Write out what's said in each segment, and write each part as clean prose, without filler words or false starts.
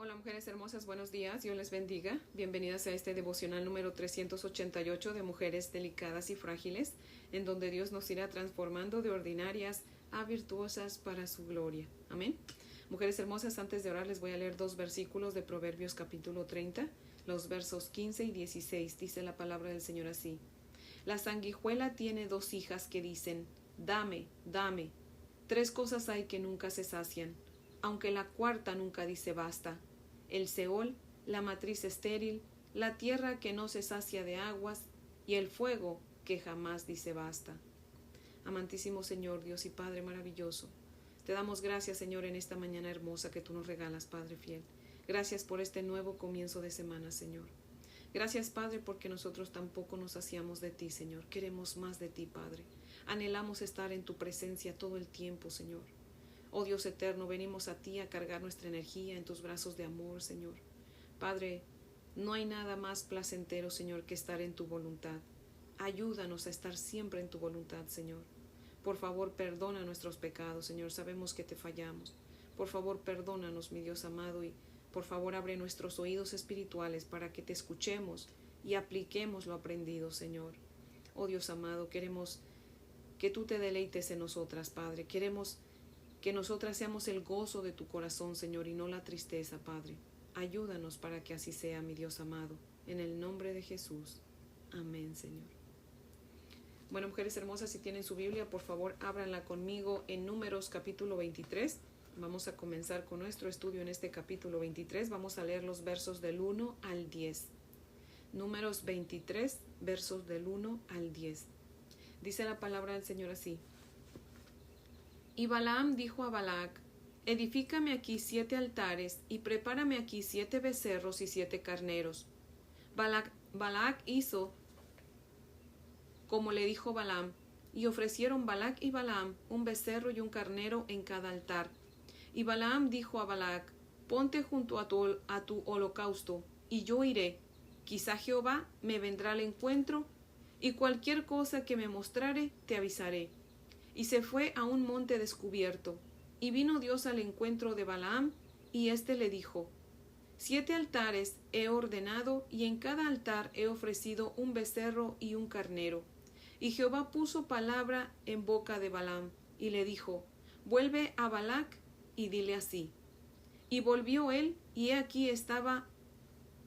Hola mujeres hermosas, buenos días, Dios les bendiga. Bienvenidas a este devocional número 388 de Mujeres Delicadas y Frágiles, en donde Dios nos irá transformando de ordinarias a virtuosas para su gloria. Amén. Mujeres hermosas, antes de orar les voy a leer 2 versículos de Proverbios capítulo 30, los versos 15 y 16. Dice la palabra del Señor así: La sanguijuela tiene 2 hijas que dicen: dame, dame. 3 cosas hay que nunca se sacian, aunque la cuarta nunca dice basta: el Seol, la matriz estéril, la tierra que no se sacia de aguas, y el fuego que jamás dice basta. Amantísimo Señor, Dios y Padre maravilloso, te damos gracias, Señor, en esta mañana hermosa que tú nos regalas, Padre fiel. Gracias por este nuevo comienzo de semana, Señor. Gracias, Padre, porque nosotros tampoco nos saciamos de ti, Señor. Queremos más de ti, Padre. Anhelamos estar en tu presencia todo el tiempo, Señor. Oh Dios eterno, venimos a ti a cargar nuestra energía en tus brazos de amor, Señor. Padre, no hay nada más placentero, Señor, que estar en tu voluntad. Ayúdanos a estar siempre en tu voluntad, Señor. Por favor, perdona nuestros pecados, Señor. Sabemos que te fallamos. Por favor, perdónanos, mi Dios amado, y por favor abre nuestros oídos espirituales para que te escuchemos y apliquemos lo aprendido, Señor. Oh Dios amado, queremos que tú te deleites en nosotras, Padre. Queremos que nosotras seamos el gozo de tu corazón, Señor, y no la tristeza, Padre. Ayúdanos para que así sea, mi Dios amado. En el nombre de Jesús. Amén, Señor. Bueno, mujeres hermosas, si tienen su Biblia, por favor, ábranla conmigo en Números capítulo 23. Vamos a comenzar con nuestro estudio en este capítulo 23. Vamos a leer los versos del 1 al 10. Números 23, versos del 1 al 10. Dice la palabra del Señor así: Y Balaam dijo a Balac: Edifícame aquí 7 altares, y prepárame aquí 7 becerros y 7 carneros. Balac hizo como le dijo Balaam, y ofrecieron Balac y Balaam un becerro y un carnero en cada altar. Y Balaam dijo a Balac: Ponte junto a tu holocausto, y yo iré. Quizá Jehová me vendrá al encuentro, y cualquier cosa que me mostrare te avisaré. Y se fue a un monte descubierto, y vino Dios al encuentro de Balaam, y éste le dijo: 7 altares he ordenado, y en cada altar he ofrecido un becerro y un carnero. Y Jehová puso palabra en boca de Balaam, y le dijo: Vuelve a Balac, y dile así. Y volvió él, y he aquí estaba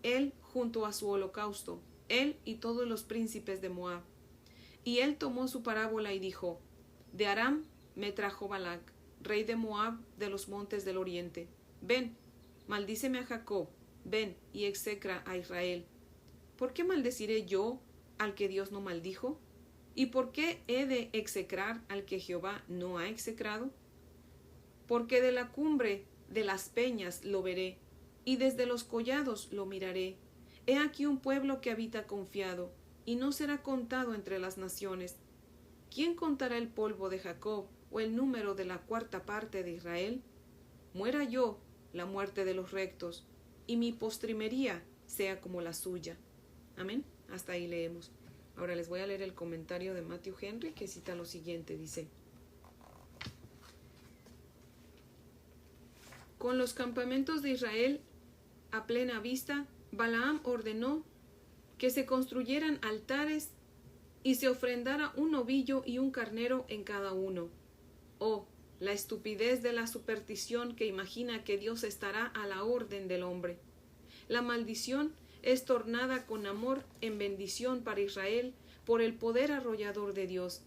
él junto a su holocausto, él y todos los príncipes de Moab. Y él tomó su parábola y dijo: De Aram me trajo Balac, rey de Moab, de los montes del oriente. Ven, maldíceme a Jacob, ven y execra a Israel. ¿Por qué maldeciré yo al que Dios no maldijo? ¿Y por qué he de execrar al que Jehová no ha execrado? Porque de la cumbre de las peñas lo veré, y desde los collados lo miraré. He aquí un pueblo que habita confiado, y no será contado entre las naciones. ¿Quién contará el polvo de Jacob, o el número de la 4ª parte de Israel? Muera yo la muerte de los rectos, y mi postrimería sea como la suya. Amén. Hasta ahí leemos. Ahora les voy a leer el comentario de Matthew Henry, que cita lo siguiente. Dice: Con los campamentos de Israel a plena vista, Balaam ordenó que se construyeran altares y se ofrendara un novillo y un carnero en cada uno. Oh, la estupidez de la superstición que imagina que Dios estará a la orden del hombre. La maldición es tornada con amor en bendición para Israel por el poder arrollador de Dios.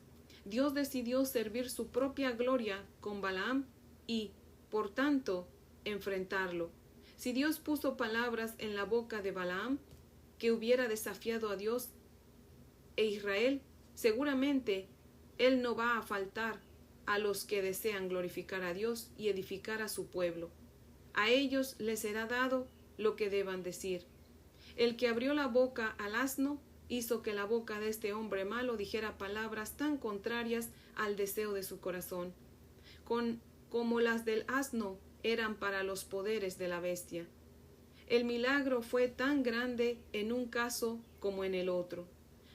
Dios decidió servir su propia gloria con Balaam y, por tanto, enfrentarlo. Si Dios puso palabras en la boca de Balaam, que hubiera desafiado a Dios e Israel, seguramente él no va a faltar a los que desean glorificar a Dios y edificar a su pueblo. A ellos les será dado lo que deban decir. El que abrió la boca al asno hizo que la boca de este hombre malo dijera palabras tan contrarias al deseo de su corazón, como las del asno eran para los poderes de la bestia. El milagro fue tan grande en un caso como en el otro.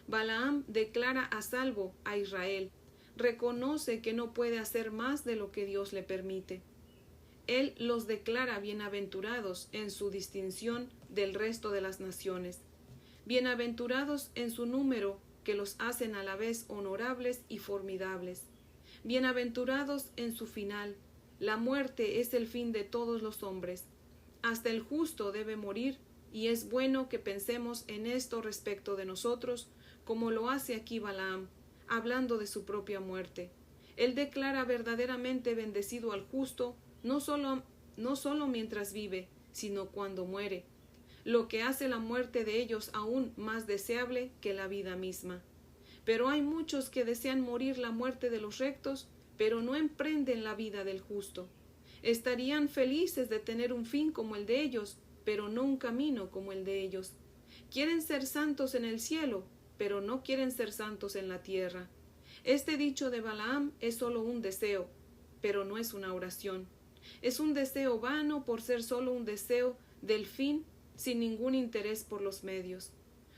Balaam declara a salvo a Israel. Reconoce que no puede hacer más de lo que Dios le permite. Él los declara bienaventurados en su distinción del resto de las naciones. Bienaventurados en su número, que los hacen a la vez honorables y formidables. Bienaventurados en su final. La muerte es el fin de todos los hombres. Hasta el justo debe morir, y es bueno que pensemos en esto respecto de nosotros, como lo hace aquí Balaam, hablando de su propia muerte. Él declara verdaderamente bendecido al justo, no solo mientras vive, sino cuando muere, lo que hace la muerte de ellos aún más deseable que la vida misma. Pero hay muchos que desean morir la muerte de los rectos, pero no emprenden la vida del justo. Estarían felices de tener un fin como el de ellos, pero no un camino como el de ellos. Quieren ser santos en el cielo, pero no quieren ser santos en la tierra. Este dicho de Balaam es solo un deseo, pero no es una oración. Es un deseo vano por ser solo un deseo del fin, sin ningún interés por los medios.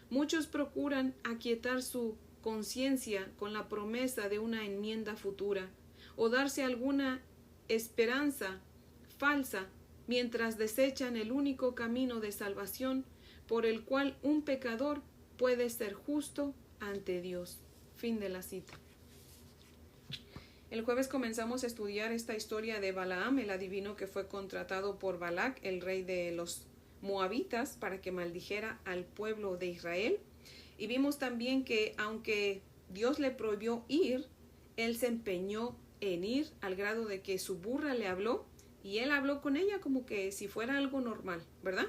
Muchos procuran aquietar su conciencia con la promesa de una enmienda futura, o darse alguna esperanza falsa, mientras desechan el único camino de salvación por el cual un pecador puede ser justo ante Dios. Fin de la cita. El jueves comenzamos a estudiar esta historia de Balaam, el adivino que fue contratado por Balac, el rey de los moabitas, para que maldijera al pueblo de Israel. Y vimos también que aunque Dios le prohibió ir, él se empeñó en ir al grado de que su burra le habló y él habló con ella como que si fuera algo normal, ¿verdad?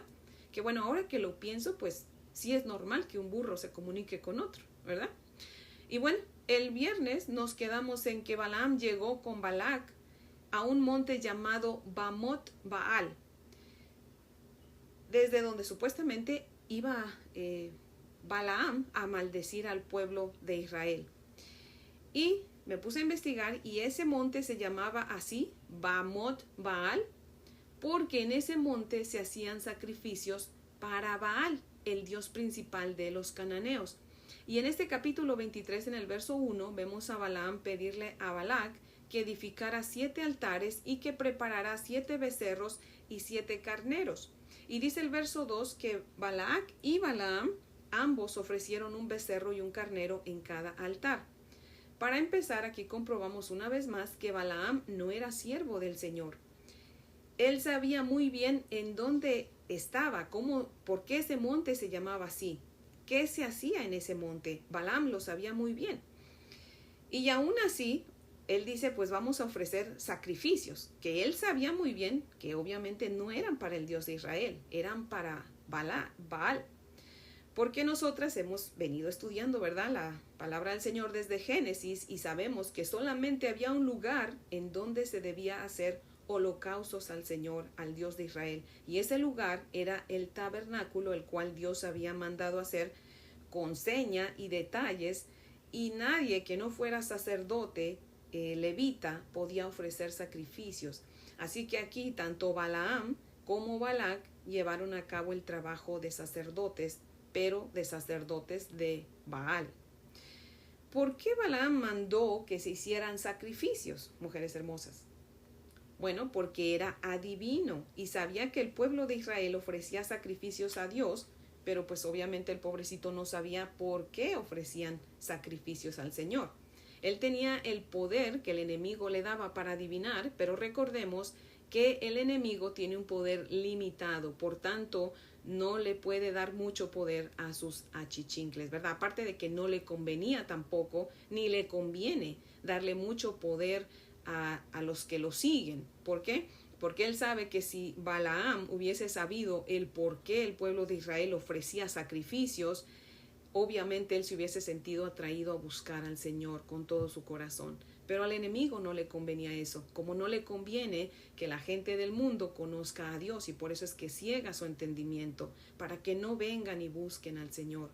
Que bueno, ahora que lo pienso, pues sí es normal que un burro se comunique con otro, ¿verdad? Y bueno, el viernes nos quedamos en que Balaam llegó con Balac a un monte llamado Bamot Baal, desde donde supuestamente iba Balaam a maldecir al pueblo de Israel. Y me puse a investigar y ese monte se llamaba así, Bamot Baal, porque en ese monte se hacían sacrificios para Baal, el dios principal de los cananeos. Y en este capítulo 23, en el verso 1, vemos a Balaam pedirle a Balac que edificara 7 altares y que preparara 7 becerros y 7 carneros. Y dice el verso 2 que Balac y Balaam ambos ofrecieron un becerro y un carnero en cada altar. Para empezar, aquí comprobamos una vez más que Balaam no era siervo del Señor. Él sabía muy bien en dónde estaba, por qué ese monte se llamaba así, qué se hacía en ese monte. Balaam lo sabía muy bien. Y aún así, él dice, pues vamos a ofrecer sacrificios, que él sabía muy bien que obviamente no eran para el Dios de Israel, eran para Baal. Porque nosotras hemos venido estudiando, ¿verdad?, la palabra del Señor desde Génesis y sabemos que solamente había un lugar en donde se debía hacer holocaustos al Señor, al Dios de Israel. Y ese lugar era el tabernáculo, el cual Dios había mandado hacer con seña y detalles, y nadie que no fuera sacerdote, levita, podía ofrecer sacrificios. Así que aquí tanto Balaam como Balac llevaron a cabo el trabajo de sacerdotes, pero de sacerdotes de Baal. ¿Por qué Balaam mandó que se hicieran sacrificios, mujeres hermosas? Bueno, porque era adivino y sabía que el pueblo de Israel ofrecía sacrificios a Dios, pero pues obviamente el pobrecito no sabía por qué ofrecían sacrificios al Señor. Él tenía el poder que el enemigo le daba para adivinar, pero recordemos que el enemigo tiene un poder limitado, por tanto no le puede dar mucho poder a sus achichincles, ¿verdad? Aparte de que no le convenía tampoco, ni le conviene darle mucho poder a los que lo siguen. ¿Por qué? Porque él sabe que si Balaam hubiese sabido el por qué el pueblo de Israel ofrecía sacrificios, obviamente él se hubiese sentido atraído a buscar al Señor con todo su corazón. Pero al enemigo no le convenía eso, como no le conviene que la gente del mundo conozca a Dios, y por eso es que ciega su entendimiento, para que no vengan y busquen al Señor.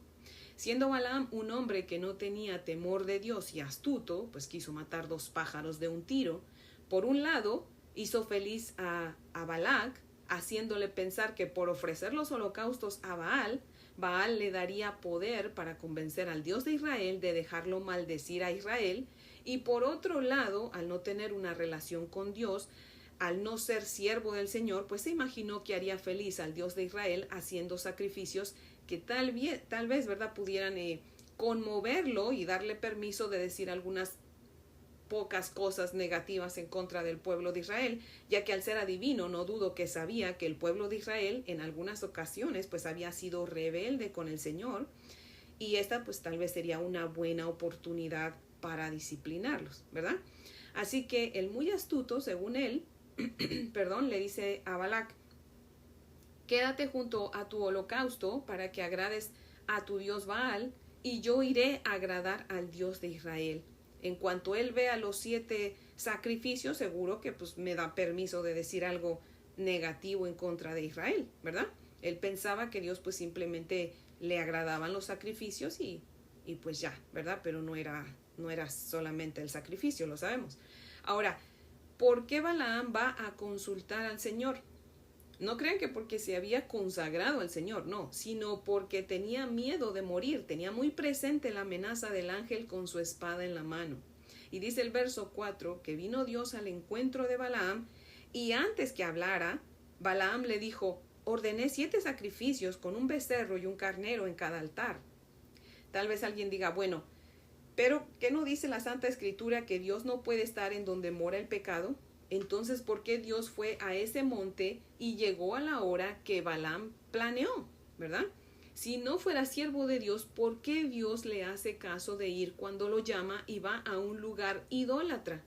Siendo Balaam un hombre que no tenía temor de Dios y astuto, pues quiso matar 2 pájaros de un tiro. Por un lado, hizo feliz a Balac, haciéndole pensar que por ofrecer los holocaustos a Baal le daría poder para convencer al Dios de Israel de dejarlo maldecir a Israel. Y por otro lado, al no tener una relación con Dios, al no ser siervo del Señor, pues se imaginó que haría feliz al Dios de Israel haciendo sacrificios que tal vez, ¿verdad?, pudieran conmoverlo y darle permiso de decir algunas pocas cosas negativas en contra del pueblo de Israel, ya que al ser adivino no dudo que sabía que el pueblo de Israel en algunas ocasiones pues había sido rebelde con el Señor, y esta pues tal vez sería una buena oportunidad para disciplinarlos, ¿verdad? Así que el muy astuto, según él, perdón, le dice a Balac: quédate junto a tu holocausto para que agrades a tu Dios Baal, y yo iré a agradar al Dios de Israel. En cuanto él vea los 7 sacrificios, seguro que pues me da permiso de decir algo negativo en contra de Israel, ¿verdad? Él pensaba que Dios pues simplemente le agradaban los sacrificios y pues ya, ¿verdad? Pero no era solamente el sacrificio, lo sabemos. Ahora, ¿por qué Balaam va a consultar al Señor? No crean que porque se había consagrado al Señor, no, sino porque tenía miedo de morir, tenía muy presente la amenaza del ángel con su espada en la mano. Y dice el verso 4 que vino Dios al encuentro de Balaam, y antes que hablara, Balaam le dijo: ordené 7 sacrificios con un becerro y un carnero en cada altar. Tal vez alguien diga: bueno, pero ¿qué no dice la Santa Escritura que Dios no puede estar en donde mora el pecado? Entonces, ¿por qué Dios fue a ese monte y llegó a la hora que Balaam planeó, verdad? Si no fuera siervo de Dios, ¿por qué Dios le hace caso de ir cuando lo llama y va a un lugar idólatra?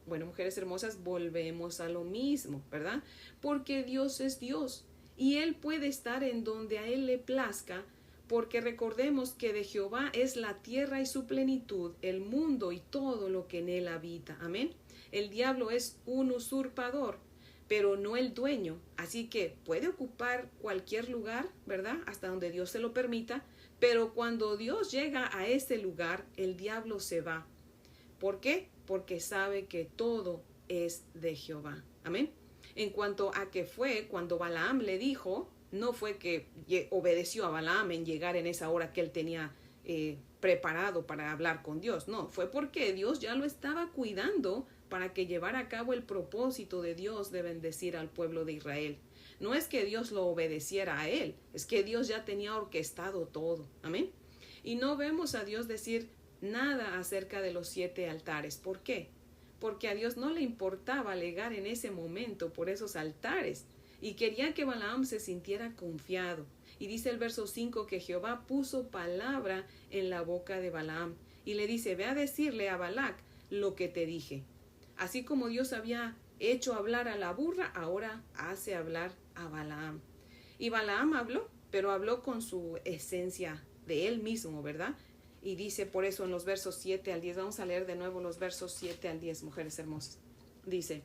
Bueno, mujeres hermosas, volvemos a lo mismo, ¿verdad? Porque Dios es Dios y Él puede estar en donde a Él le plazca, porque recordemos que de Jehová es la tierra y su plenitud, el mundo y todo lo que en él habita. Amén. El diablo es un usurpador, pero no el dueño. Así que puede ocupar cualquier lugar, ¿verdad?, hasta donde Dios se lo permita, pero cuando Dios llega a ese lugar, el diablo se va. ¿Por qué? Porque sabe que todo es de Jehová. Amén. En cuanto a que fue cuando Balaam le dijo, no fue que obedeció a Balaam en llegar en esa hora que él tenía preparado para hablar con Dios. No, fue porque Dios ya lo estaba cuidando para que llevara a cabo el propósito de Dios de bendecir al pueblo de Israel. No es que Dios lo obedeciera a él, es que Dios ya tenía orquestado todo. Amén. Y no vemos a Dios decir nada acerca de los 7 altares. ¿Por qué? Porque a Dios no le importaba alegar en ese momento por esos altares, y quería que Balaam se sintiera confiado. Y dice el verso 5 que Jehová puso palabra en la boca de Balaam y le dice: ve a decirle a Balac lo que te dije. Así como Dios había hecho hablar a la burra, ahora hace hablar a Balaam. Y Balaam habló, pero habló con su esencia de él mismo, ¿verdad? Y dice por eso en los versos 7 al 10, vamos a leer de nuevo los versos 7 al 10, mujeres hermosas. Dice: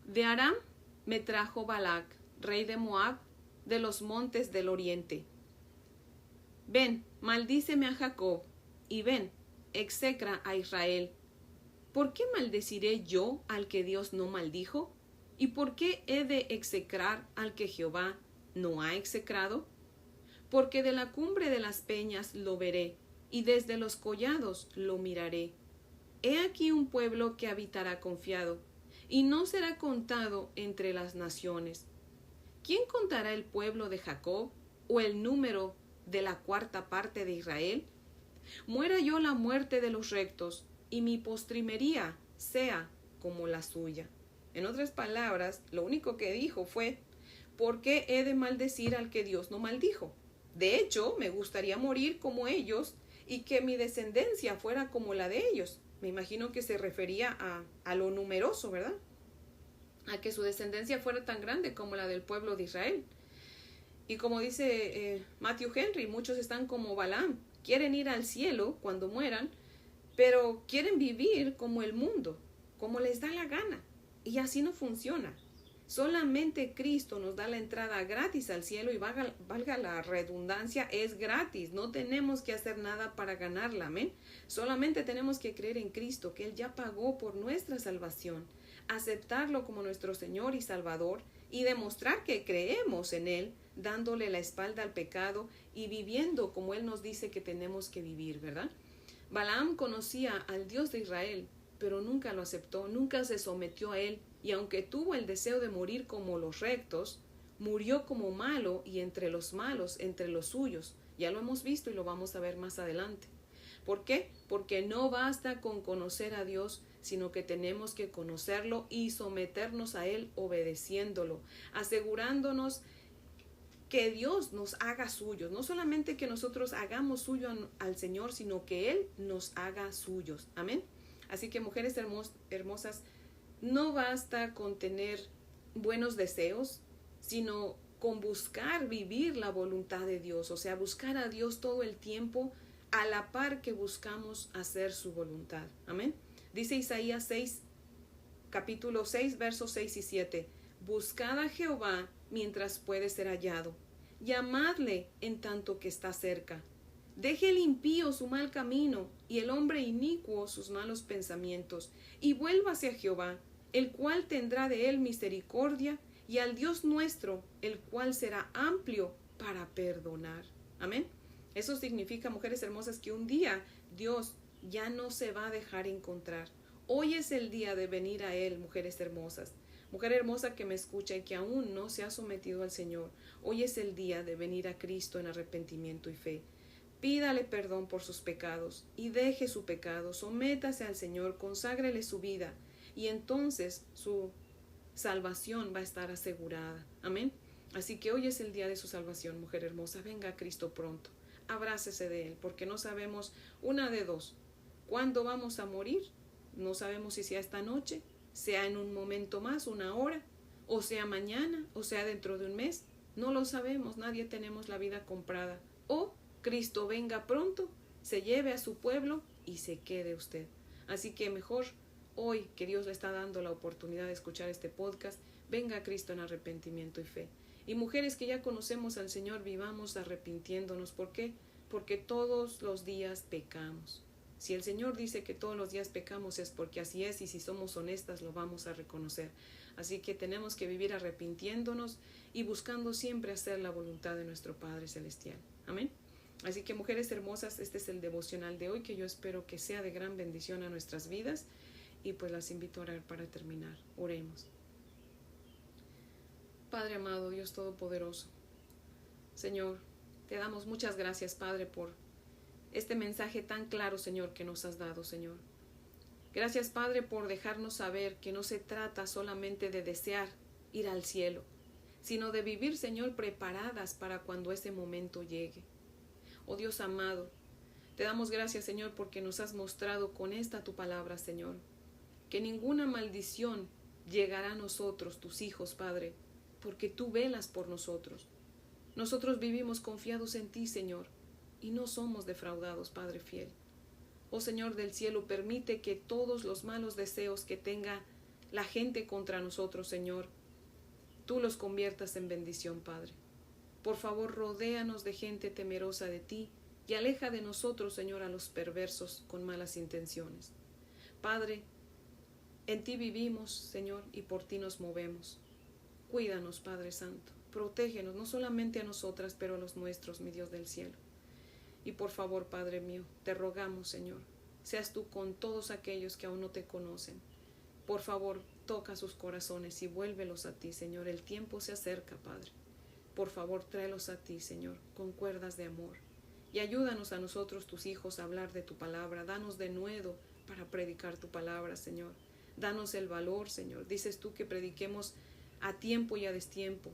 de Aram me trajo Balac, rey de Moab, de los montes del oriente. Ven, maldíceme a Jacob, y ven, execra a Israel. ¿Por qué maldeciré yo al que Dios no maldijo? ¿Y por qué he de execrar al que Jehová no ha execrado? Porque de la cumbre de las peñas lo veré, y desde los collados lo miraré. He aquí un pueblo que habitará confiado, y no será contado entre las naciones. ¿Quién contará el pueblo de Jacob, o el número de la 4ª parte de Israel? Muera yo la muerte de los rectos, y mi postrimería sea como la suya. En otras palabras, lo único que dijo fue: ¿por qué he de maldecir al que Dios no maldijo? De hecho, me gustaría morir como ellos y que mi descendencia fuera como la de ellos. Me imagino que se refería a lo numeroso, ¿verdad? A que su descendencia fuera tan grande como la del pueblo de Israel. Y como dice Matthew Henry, muchos están como Balaam, quieren ir al cielo cuando mueran, pero quieren vivir como el mundo, como les da la gana. Y así no funciona. Solamente Cristo nos da la entrada gratis al cielo, y valga la redundancia, es gratis. No tenemos que hacer nada para ganarla, amén. Solamente tenemos que creer en Cristo, que Él ya pagó por nuestra salvación, aceptarlo como nuestro Señor y Salvador y demostrar que creemos en Él, dándole la espalda al pecado y viviendo como Él nos dice que tenemos que vivir, ¿verdad? Balaam conocía al Dios de Israel, pero nunca lo aceptó, nunca se sometió a él, y aunque tuvo el deseo de morir como los rectos, murió como malo y entre los malos, entre los suyos. Ya lo hemos visto y lo vamos a ver más adelante. ¿Por qué? Porque no basta con conocer a Dios, sino que tenemos que conocerlo y someternos a Él obedeciéndolo, asegurándonos que Dios nos haga suyos. No solamente que nosotros hagamos suyo al Señor, sino que Él nos haga suyos. Amén. Así que mujeres hermosas, no basta con tener buenos deseos, sino con buscar vivir la voluntad de Dios, o sea, buscar a Dios todo el tiempo a la par que buscamos hacer su voluntad. Amén. Dice Isaías 6, capítulo 6, versos 6 y 7. Buscad a Jehová mientras puede ser hallado. Llamadle en tanto que está cerca. Deje el impío su mal camino y el hombre inicuo sus malos pensamientos, y vuélvase a Jehová, el cual tendrá de él misericordia, y al Dios nuestro, el cual será amplio para perdonar. Amén. Eso significa, mujeres hermosas, que un día Dios ya no se va a dejar encontrar. Hoy es el día de venir a Él, mujeres hermosas. Mujer hermosa que me escucha y que aún no se ha sometido al Señor, hoy es el día de venir a Cristo en arrepentimiento y fe. Pídale perdón por sus pecados y deje su pecado, sométase al Señor, conságrele su vida y entonces su salvación va a estar asegurada. Amén. Así que hoy es el día de su salvación, mujer hermosa. Venga a Cristo pronto. Abrácese de Él, porque no sabemos una de dos. ¿Cuándo vamos a morir? No sabemos si sea esta noche, sea en un momento más, una hora, o sea mañana, o sea dentro de un mes. No lo sabemos, nadie tenemos la vida comprada. O Cristo venga pronto, se lleve a su pueblo y se quede usted. Así que mejor hoy que Dios le está dando la oportunidad de escuchar este podcast, venga a Cristo en arrepentimiento y fe. Y mujeres que ya conocemos al Señor, vivamos arrepintiéndonos. ¿Por qué? Porque todos los días pecamos. Si el Señor dice que todos los días pecamos es porque así es, y si somos honestas lo vamos a reconocer. Así que tenemos que vivir arrepintiéndonos y buscando siempre hacer la voluntad de nuestro Padre Celestial. Amén. Así que mujeres hermosas, este es el devocional de hoy, que yo espero que sea de gran bendición a nuestras vidas, y pues las invito a orar para terminar. Oremos. Padre amado, Dios Todopoderoso, Señor, te damos muchas gracias, Padre, por este mensaje tan claro, Señor, que nos has dado, Señor. Gracias, Padre, por dejarnos saber que no se trata solamente de desear ir al cielo, sino de vivir, Señor, preparadas para cuando ese momento llegue. Oh Dios amado, te damos gracias, Señor, porque nos has mostrado con esta tu palabra, Señor, que ninguna maldición llegará a nosotros, tus hijos, Padre, porque tú velas por nosotros. Nosotros vivimos confiados en ti, Señor, y no somos defraudados, Padre fiel. Oh Señor del cielo, permite que todos los malos deseos que tenga la gente contra nosotros, Señor, tú los conviertas en bendición, Padre. Por favor, rodéanos de gente temerosa de ti y aleja de nosotros, Señor, a los perversos con malas intenciones. Padre, en ti vivimos, Señor, y por ti nos movemos. Cuídanos, Padre Santo. Protégenos, no solamente a nosotras, pero a los nuestros, mi Dios del cielo. Y por favor, Padre mío, te rogamos, Señor, seas tú con todos aquellos que aún no te conocen. Por favor, toca sus corazones y vuélvelos a ti, Señor. El tiempo se acerca, Padre. Por favor, tráelos a ti, Señor, con cuerdas de amor. Y ayúdanos a nosotros, tus hijos, a hablar de tu palabra. Danos denuedo para predicar tu palabra, Señor. Danos el valor, Señor. Dices tú que prediquemos a tiempo y a destiempo.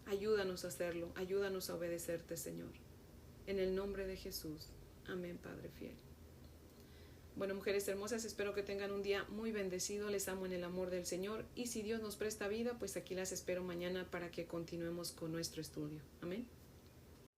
Ayúdanos a hacerlo, ayúdanos a obedecerte, Señor. En el nombre de Jesús. Amén, Padre fiel. Bueno, mujeres hermosas, espero que tengan un día muy bendecido. Les amo en el amor del Señor. Y si Dios nos presta vida, pues aquí las espero mañana para que continuemos con nuestro estudio. Amén.